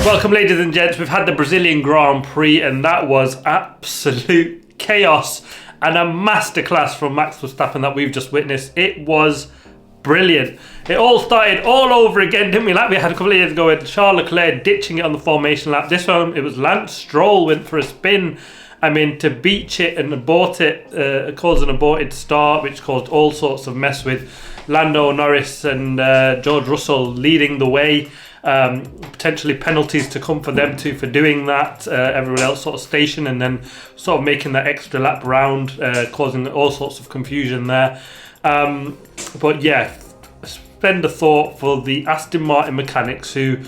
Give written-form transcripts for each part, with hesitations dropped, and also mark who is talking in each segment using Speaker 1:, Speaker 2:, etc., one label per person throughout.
Speaker 1: Welcome, ladies and gents. We've had the Brazilian Grand Prix and that was absolute chaos and a masterclass from Max Verstappen that we've just witnessed. It was brilliant. It all started all over again, didn't we? Like we had a couple of years ago with Charles Leclerc ditching it on the formation lap. This one, it was Lance Stroll went for a spin. I mean, to beach it and abort it caused an aborted start, which caused all sorts of mess with Lando, Norris and George Russell leading the way. Potentially penalties to come for them too for doing that. Everyone else sort of stationed and then sort of making that extra lap round, causing all sorts of confusion there. But yeah, spend a thought for the Aston Martin mechanics who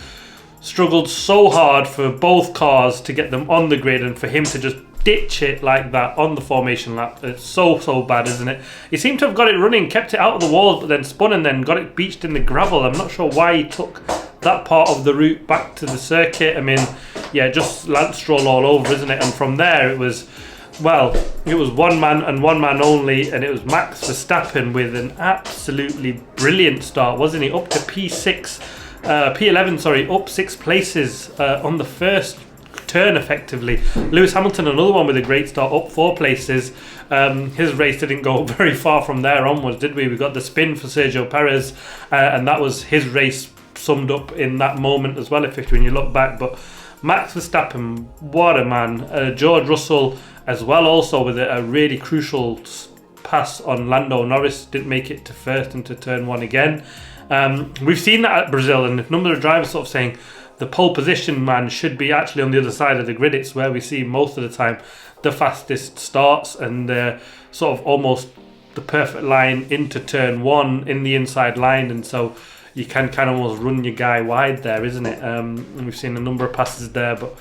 Speaker 1: struggled so hard for both cars to get them on the grid, and for him to just ditch it like that on the formation lap. It's so bad, isn't it? He seemed to have got it running, kept it out of the walls, but then spun and then got it beached in the gravel. I'm not sure why he took that part of the route back to the circuit. I mean, yeah, just Lance Stroll all over, isn't it? And from there it was, well, it was one man and one man only, and it was Max Verstappen with an absolutely brilliant start, wasn't he? Up to P11, sorry, up 6 places on the first turn effectively. Lewis Hamilton, another one with a great start, up 4 places. His race didn't go very far from there onwards, did we? We got the spin for Sergio Perez, and that was his race summed up in that moment as well, when you look back. But Max Verstappen, what a man. George Russell as well, also with a really crucial pass on Lando. Norris didn't make it to first into turn 1 again. We've seen that at Brazil, and a number of drivers sort of saying the pole position man should be actually on the other side of the grid. It's where we see most of the time the fastest starts, and sort of almost the perfect line into turn 1 in the inside line, and so you can kind of almost run your guy wide there, isn't it? And we've seen a number of passes there, but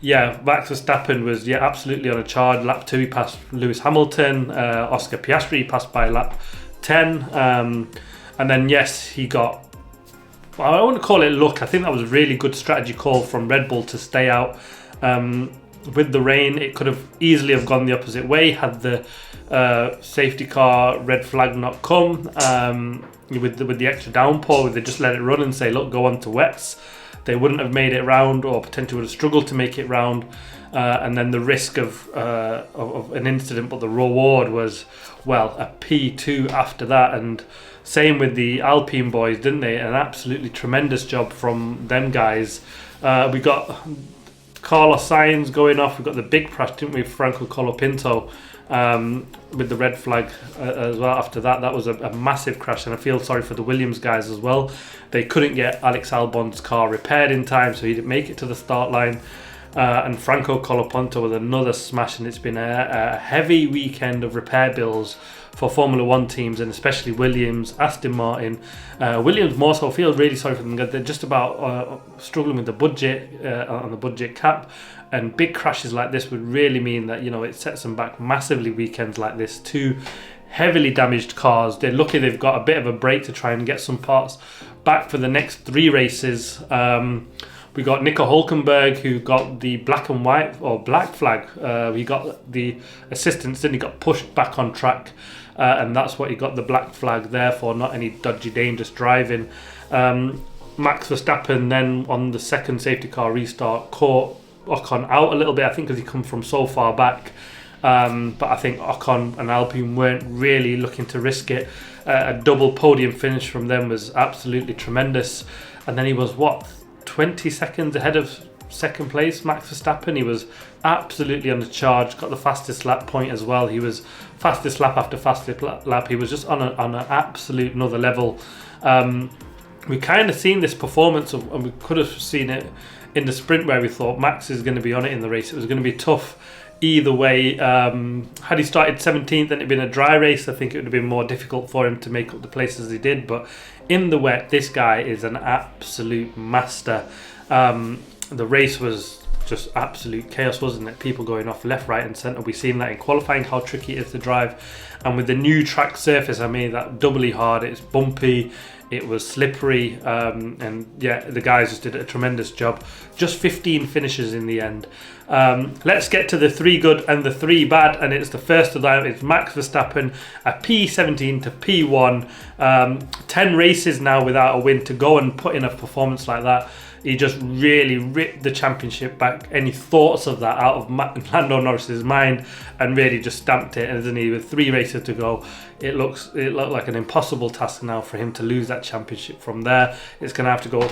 Speaker 1: yeah, Max Verstappen was absolutely on a charge. Lap 2 he passed Lewis Hamilton, Oscar Piastri passed by lap 10, and then yes, he got, well, I don't want to call it luck. I think that was a really good strategy call from Red Bull to stay out. With the rain, it could have easily have gone the opposite way had the safety car red flag not come. With the extra downpour, if they just let it run and say, look, go on to wets, they wouldn't have made it round, or potentially would have struggled to make it round. And then the risk of an incident, but the reward was, well, a P2 after that. And same with the Alpine boys, didn't they? An absolutely tremendous job from them guys. We got Carlos Sainz going off. We got the big crash, didn't we? Franco Colapinto with the red flag as well. After that, that was a massive crash, and I feel sorry for the Williams guys as well. They couldn't get Alex Albon's car repaired in time, so he didn't make it to the start line. And Franco Colapinto with another smash, and it's been a heavy weekend of repair bills for Formula 1 teams, and especially Williams, Aston Martin. Williams more so, I feel really sorry for them. They're just about struggling with the budget, on the budget cap, and big crashes like this would really mean that, you know, it sets them back massively weekends like this. 2 heavily damaged cars. They're lucky they've got a bit of a break to try and get some parts back for the next 3 races. We got Nico Hülkenberg, who got the black and white, or black flag. He got the assistance, then he got pushed back on track, and that's what he got the black flag there for, not any dodgy, dangerous driving. Max Verstappen then on the second safety car restart caught Ocon out a little bit, I think, because he come from so far back. But I think Ocon and Alpine weren't really looking to risk it. A double podium finish from them was absolutely tremendous. And then he was, 20 seconds ahead of second place, Max Verstappen. He was absolutely on the charge, got the fastest lap point as well. He was fastest lap after fastest lap. He was just on an absolute another level. We kind of seen this performance, and we could have seen it in the sprint where we thought Max is going to be on it in the race. It was going to be tough either way. Had he started 17th and it had been a dry race, I think it would have been more difficult for him to make up the places he did. But in the wet, this guy is an absolute master. The race was just absolute chaos, wasn't it? People going off left, right and centre. We've seen that in qualifying, how tricky it is to drive. And with the new track surface, I mean, that doubly hard. It's bumpy. It was slippery, and yeah, the guys just did a tremendous job. Just 15 finishes in the end. Let's get to the 3 good and the 3 bad, and it's the first of them. It's Max Verstappen, a P17 to P1. 10 races now without a win. To go and put in a performance like that, he just really ripped the championship back. Any thoughts of that out of Lando Norris's mind, and really just stamped it, isn't he? With 3 races to go, it looked like an impossible task now for him to lose that championship. From there, it's going to have to go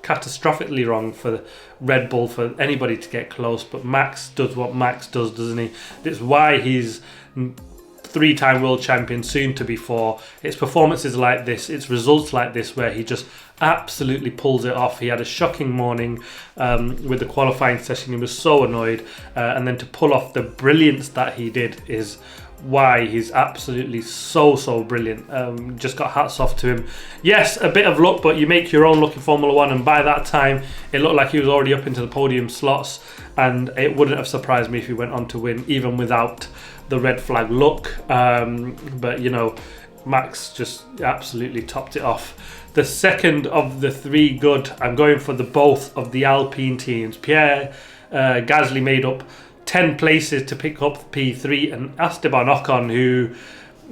Speaker 1: catastrophically wrong for Red Bull, for anybody to get close. But Max does what Max does, doesn't he? That's why he's 3-time world champion, soon to be 4. It's performances like this, it's results like this where he just absolutely pulls it off. He had a shocking morning with the qualifying session. He was so annoyed, and then to pull off the brilliance that he did is why he's absolutely so brilliant. Just got hats off to him. Yes, a bit of luck, but you make your own luck in Formula 1, and by that time it looked like he was already up into the podium slots, and it wouldn't have surprised me if he went on to win even without the red flag luck. But you know, Max just absolutely topped it off. The second of the 3 good, I'm going for both of the Alpine teams. Pierre Gasly made up 10 places to pick up P3, and Esteban Ocon, who,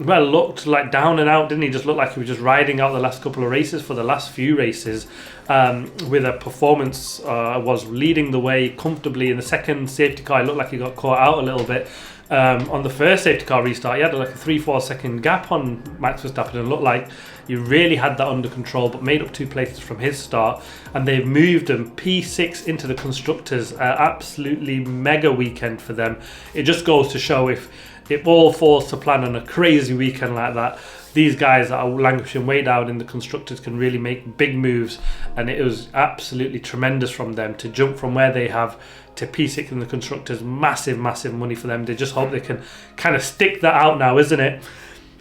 Speaker 1: well, looked like down and out, didn't he? Just looked like he was just riding out the last couple of races for the last few races with a performance, was leading the way comfortably in the second safety car. It looked like he got caught out a little bit. On the first safety car restart, he had like a 3-4 second gap on Max Verstappen, and looked like he really had that under control, but made up 2 places from his start, and they've moved him P6 into the Constructors. Absolutely mega weekend for them. It just goes to show, if it all falls to plan on a crazy weekend like that, these guys that are languishing way down in the Constructors can really make big moves, and it was absolutely tremendous from them to jump from where they have to P6 in the Constructors. Massive money for them. They just hope they can kind of stick that out now, isn't it?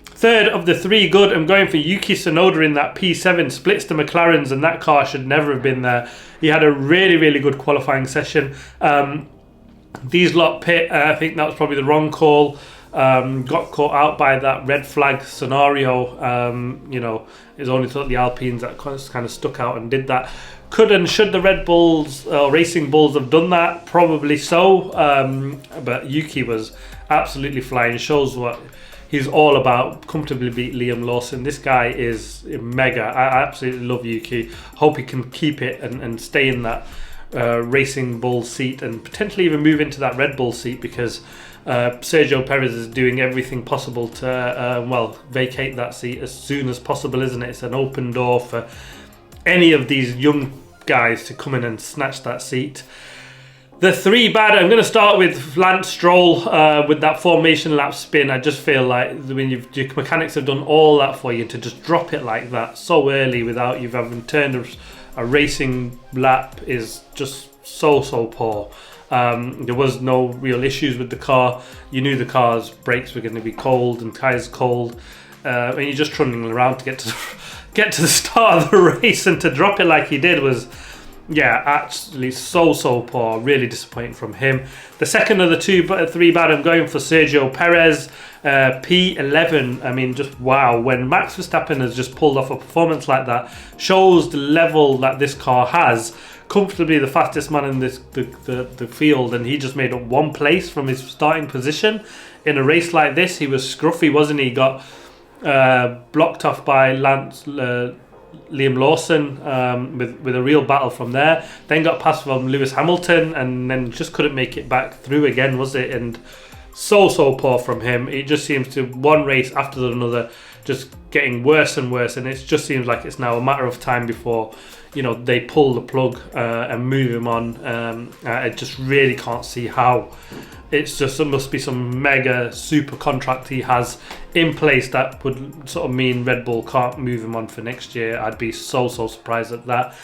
Speaker 1: Third of the 3 good, I'm going for Yuki Tsunoda in that P7. Splits the McLarens, and that car should never have been there. He had a really good qualifying session. These lot pit, I think that was probably the wrong call. Got caught out by that red flag scenario. You know, it's only thought the Alpines that kind of stuck out and did that. Could and should the Red Bulls, Racing Bulls, have done that? Probably so. But Yuki was absolutely flying. Shows what he's all about. Comfortably beat Liam Lawson. This guy is mega. I absolutely love Yuki. Hope he can keep it and stay in that Racing Bull seat, and potentially even move into that Red Bull seat, because Sergio Perez is doing everything possible to vacate that seat as soon as possible, isn't it? It's an open door for any of these young guys to come in and snatch that seat. The 3 bad, I'm going to start with Lance Stroll with that formation lap spin. I just feel like when your mechanics have done all that for you, to just drop it like that so early without you having turned a racing lap is just so poor. There was no real issues with the car. You knew the car's brakes were going to be cold and tyres cold, and you're just trundling around to get to the start of the race, and to drop it like he did was, yeah, actually so poor. Really disappointing from him. The second of the 3 bad, I'm going for Sergio Perez, P11. I mean, just wow. When Max Verstappen has just pulled off a performance like that, shows the level that this car has. Comfortably the fastest man in the field, and he just made up 1 place from his starting position in a race like this. He was scruffy, wasn't he? Got blocked off by Liam Lawson with a real battle from there. Then got past from Lewis Hamilton, and then just couldn't make it back through again, was it? And so poor from him. It just seems to, one race after another, just getting worse and worse, and it just seems like it's now a matter of time before, you know, they pull the plug and move him on. I just really can't see how. It's just, there must be some mega super contract he has in place that would sort of mean Red Bull can't move him on for next year. I'd be so surprised at that.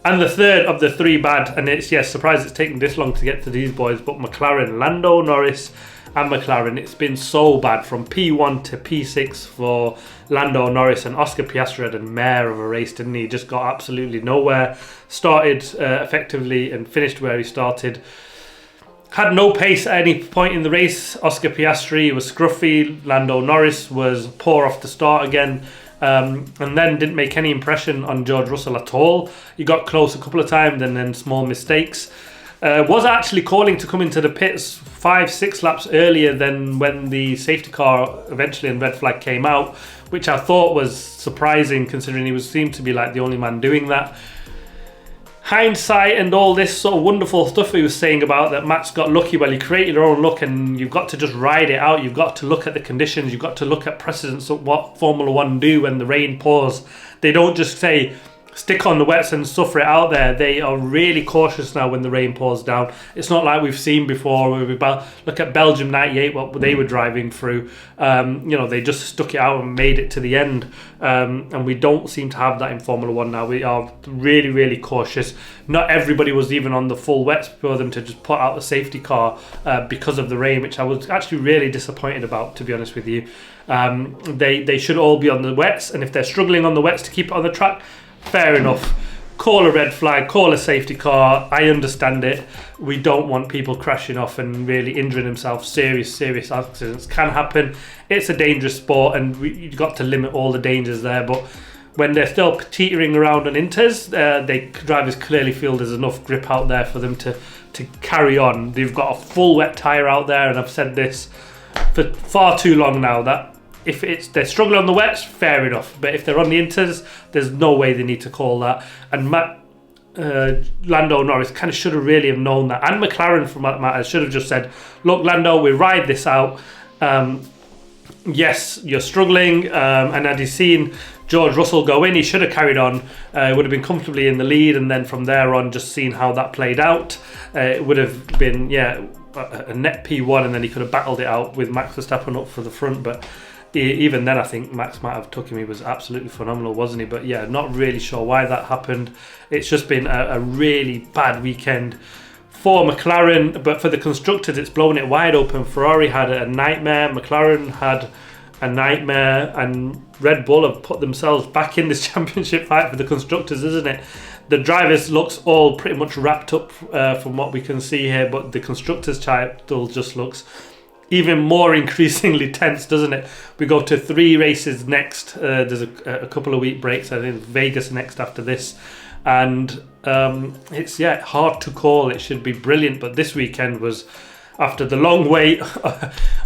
Speaker 1: And the third of the 3 bad, and it's, yes, surprised it's taken this long to get to these boys, but McLaren, Lando Norris and McLaren, it's been so bad from P1 to P6 for Lando Norris, and Oscar Piastri had a mare of a race, didn't he? Just got absolutely nowhere. Started effectively and finished where he started. Had no pace at any point in the race. Oscar Piastri was scruffy. Lando Norris was poor off the start again. and then didn't make any impression on George Russell at all. He got close a couple of times and then small mistakes. Was actually calling to come into the pits 5-6 laps earlier than when the safety car eventually and red flag came out, which I thought was surprising considering he seemed to be like the only man doing that. Hindsight and all this sort of wonderful stuff he was saying about that Max got lucky. Well, he created your own luck, and you've got to just ride it out. You've got to look at the conditions. You've got to look at precedents of what Formula One do when the rain pours. They don't just say stick on the wets and suffer it out there. They are really cautious now when the rain pours down. It's not like we've seen before. Look at Belgium 98, what they were driving through. They just stuck it out and made it to the end. And we don't seem to have that in Formula One now. We are really, really cautious. Not everybody was even on the full wets for them to just put out the safety car because of the rain, which I was actually really disappointed about, to be honest with you. They should all be on the wets, and if they're struggling on the wets to keep it on the track, fair enough. Call a red flag, call a safety car. I understand it. We don't want people crashing off and really injuring themselves. Serious accidents can happen. It's a dangerous sport, and you've got to limit all the dangers there. But when they're still teetering around on inters, drivers clearly feel there's enough grip out there for them to carry on. They've got a full wet tyre out there, and I've said this for far too long now, that if they're struggling on the wets, fair enough. But if they're on the inters, there's no way they need to call that. And Lando, Norris kind of should have really have known that. And McLaren, for that matter, should have just said, look, Lando, we ride this out. Yes, you're struggling. And had he seen George Russell go in, he should have carried on. Would have been comfortably in the lead. And then from there on, just seeing how that played out, it would have been, a net P1. And then he could have battled it out with Max Verstappen up for the front. But even then, I think Max might have took him. He was absolutely phenomenal, wasn't he? But yeah, not really sure why that happened. It's just been a really bad weekend for McLaren. But for the constructors, it's blown it wide open. Ferrari had a nightmare. McLaren had a nightmare. And Red Bull have put themselves back in this championship fight for the constructors, isn't it? The drivers looks all pretty much wrapped up from what we can see here. But the constructors title just looks even more increasingly tense, doesn't it? We go to 3 races next. There's a couple of week breaks. I think Vegas next after this. And it's hard to call. It should be brilliant. But this weekend was, after the long wait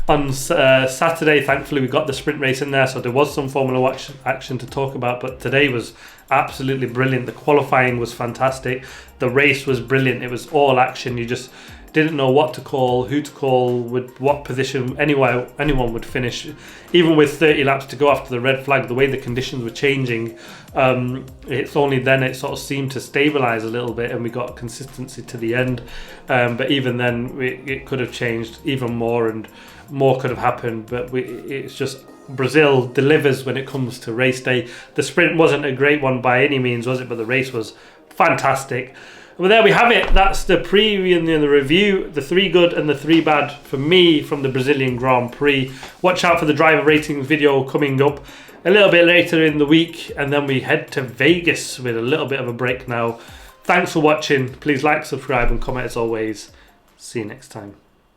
Speaker 1: on Saturday, thankfully we got the sprint race in there. So there was some Formula 1 action to talk about. But today was absolutely brilliant. The qualifying was fantastic. The race was brilliant. It was all action. You just didn't know what to call, who to call, with what position anyone would finish. Even with 30 laps to go after the red flag, the way the conditions were changing, it's only then it sort of seemed to stabilise a little bit, and we got consistency to the end. But even then, it could have changed even more, and more could have happened. But it's just Brazil delivers when it comes to race day. The sprint wasn't a great one by any means, was it? But the race was fantastic. Well, there we have it. That's the preview and the review. The 3 good and the 3 bad for me from the Brazilian Grand Prix. Watch out for the driver ratings video coming up a little bit later in the week. And then we head to Vegas with a little bit of a break now. Thanks for watching. Please like, subscribe and comment as always. See you next time.